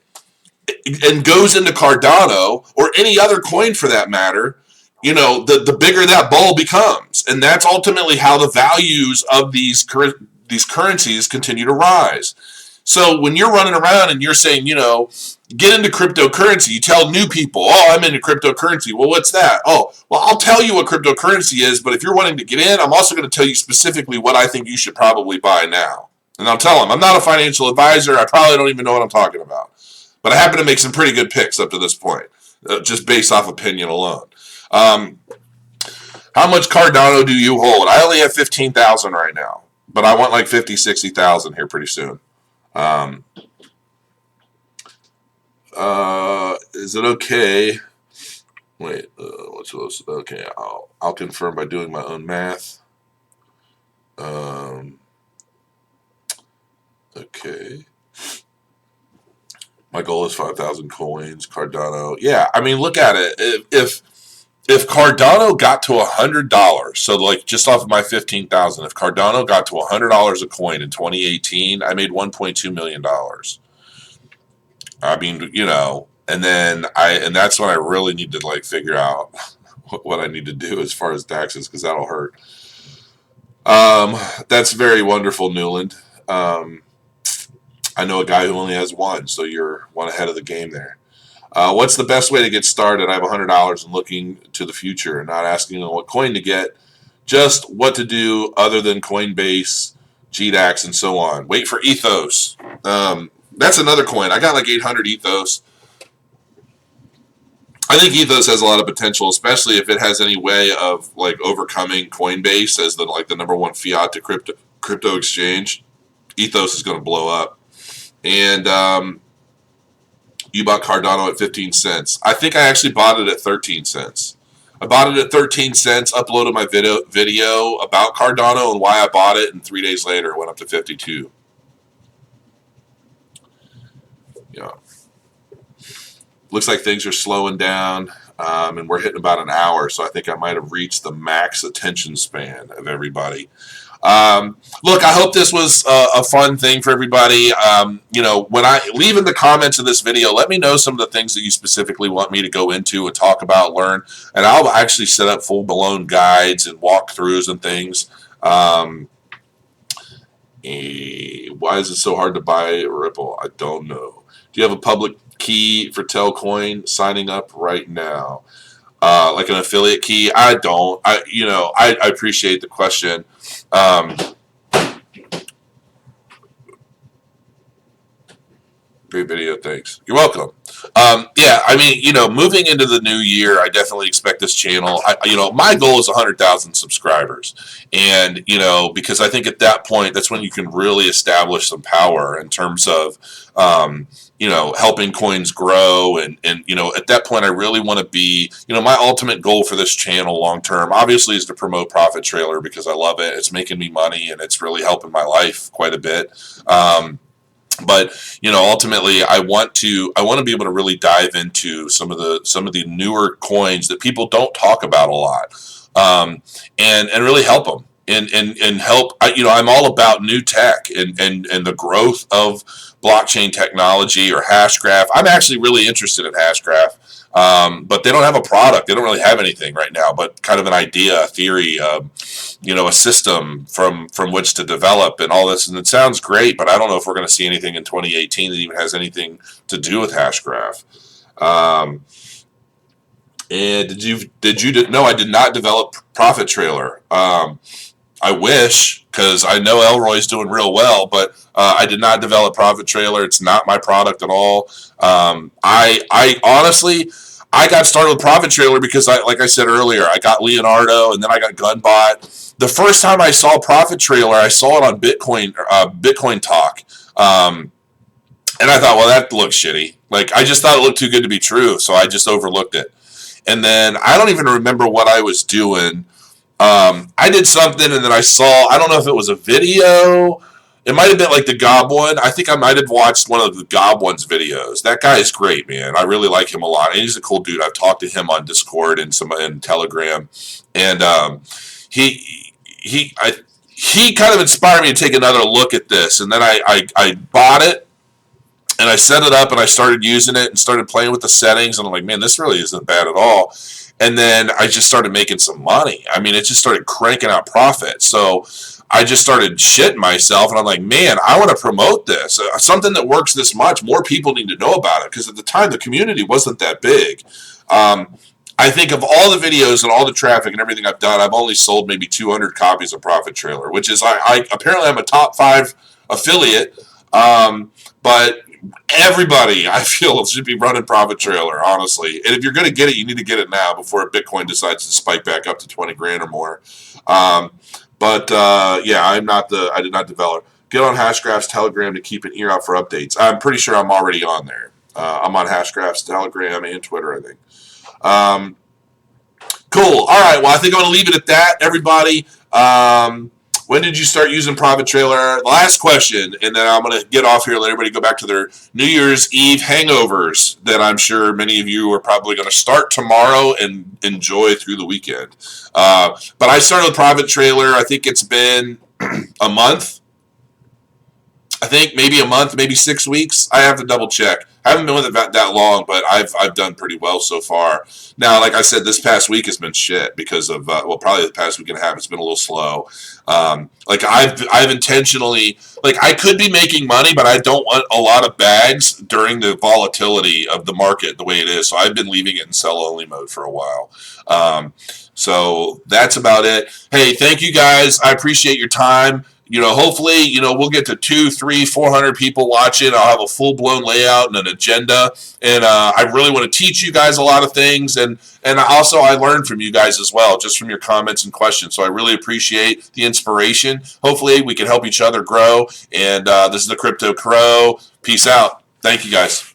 Speaker 1: and goes into Cardano, or any other coin for that matter, the bigger that bowl becomes. And that's ultimately how the values of these currencies continue to rise. So when you're running around and you're saying, get into cryptocurrency, you tell new people, oh, I'm into cryptocurrency. Well, what's that? Oh, well, I'll tell you what cryptocurrency is, but if you're wanting to get in, I'm also going to tell you specifically what I think you should probably buy now. And I'll tell them, I'm not a financial advisor. I probably don't even know what I'm talking about. But I happen to make some pretty good picks up to this point, just based off opinion alone. How much Cardano do you hold? I only have 15,000 right now, but I want like 50, 60,000 here pretty soon. Is it okay? Wait, what's this? Okay, I'll confirm by doing my own math. Okay. My goal is 5,000 coins. Cardano. Yeah, I mean, look at it. If Cardano got to $100, so like just off of my 15,000, if Cardano got to $100 a coin in 2018, I made $1.2 million. I mean, and that's when I really need to like figure out what I need to do as far as taxes, because that'll hurt. That's very wonderful, Newland. I know a guy who only has one, so you're one ahead of the game there. What's the best way to get started? I have $100 and looking to the future, not asking what coin to get, just what to do other than CoinBase, GDAX, and so on. Wait for Ethos. That's another coin. I got like 800 Ethos. I think Ethos has a lot of potential, especially if it has any way of like overcoming CoinBase as the number one fiat to crypto exchange. Ethos is going to blow up. And you bought Cardano at 15 cents. I think I actually bought it at 13 cents. I bought it at 13 cents, uploaded my video about Cardano and why I bought it, and 3 days later it went up to 52. Yeah. Looks like things are slowing down, and we're hitting about an hour, so I think I might have reached the max attention span of everybody. Look, I hope this was a fun thing for everybody. When I leave in the comments of this video, let me know some of the things that you specifically want me to go into and talk about, learn, and I'll actually set up full-blown guides and walkthroughs and things. Why is it so hard to buy Ripple? I don't know. Do you have a public key for Telcoin? Signing up right now. Like an affiliate key? I don't. I appreciate the question. Great video, thanks. You're welcome. Yeah, I mean, moving into the new year, I definitely expect this channel. My goal is 100,000 subscribers, and because I think at that point, that's when you can really establish some power in terms of, helping coins grow, and at that point, I really want to be, my ultimate goal for this channel long term, obviously, is to promote Profit Trailer because I love it. It's making me money, and it's really helping my life quite a bit. But ultimately, I want to be able to really dive into some of the newer coins that people don't talk about a lot, and really help them and help. I'm all about new tech and the growth of blockchain technology or Hashgraph. I'm actually really interested in Hashgraph. But they don't have a product. They don't really have anything right now, but kind of an idea, a theory, a system from which to develop and all this. And it sounds great, but I don't know if we're going to see anything in 2018 that even has anything to do with Hashgraph. And no, I did not develop Profit Trailer. I wish, because I know Elroy's doing real well, but I did not develop Profit Trailer. It's not my product at all. I honestly, I got started with Profit Trailer because like I said earlier, I got Leonardo and then I got Gunbot. The first time I saw Profit Trailer, I saw it on Bitcoin Talk. And I thought, well, that looks shitty. Like, I just thought it looked too good to be true, so I just overlooked it. And then I don't even remember what I was doing. I did something, and then I don't know if it was a video. It might have been like the Goblin. I think I might have watched one of the Goblin's videos. That guy is great, man. I really like him a lot. And he's a cool dude. I've talked to him on Discord and in Telegram. And he kind of inspired me to take another look at this. And then I bought it. And I set it up and I started using it and started playing with the settings. And I'm like, man, this really isn't bad at all. And then I just started making some money. I mean, it just started cranking out profit. So I just started shitting myself. And I'm like, man, I want to promote this. Something that works this much, more people need to know about it. Because at the time, the community wasn't that big. I think of all the videos and all the traffic and everything I've done, I've only sold maybe 200 copies of Profit Trailer, which is, apparently I'm a top 5 affiliate. But everybody, I feel, should be running Profit Trailer, honestly. And if you're going to get it, you need to get it now before Bitcoin decides to spike back up to 20 grand or more. Yeah, I did not develop. Get on Hashgraph's Telegram to keep an ear out for updates. I'm pretty sure I'm already on there. I'm on Hashgraph's Telegram and Twitter, I think. Cool. All right. Well, I think I'm going to leave it at that, everybody. When did you start using Profit Trailer? The last question, and then I'm going to get off here, let everybody go back to their New Year's Eve hangovers that I'm sure many of you are probably going to start tomorrow and enjoy through the weekend. But I started with Profit Trailer. I think it's been a month. I think maybe a month, maybe 6 weeks. I have to double check. I haven't been with it that long, but I've done pretty well so far. Now, like I said, this past week has been shit because of probably the past week and a half. It's been a little slow. I've intentionally, I could be making money, but I don't want a lot of bags during the volatility of the market the way it is. So I've been leaving it in sell only mode for a while. So that's about it. Hey, thank you guys. I appreciate your time. Hopefully, we'll get to 200, 300, 400 people watching. I'll have a full-blown layout and an agenda. And I really want to teach you guys a lot of things. And also, I learned from you guys as well, just from your comments and questions. So I really appreciate the inspiration. Hopefully, we can help each other grow. And this is the Crypto Crow. Peace out. Thank you, guys.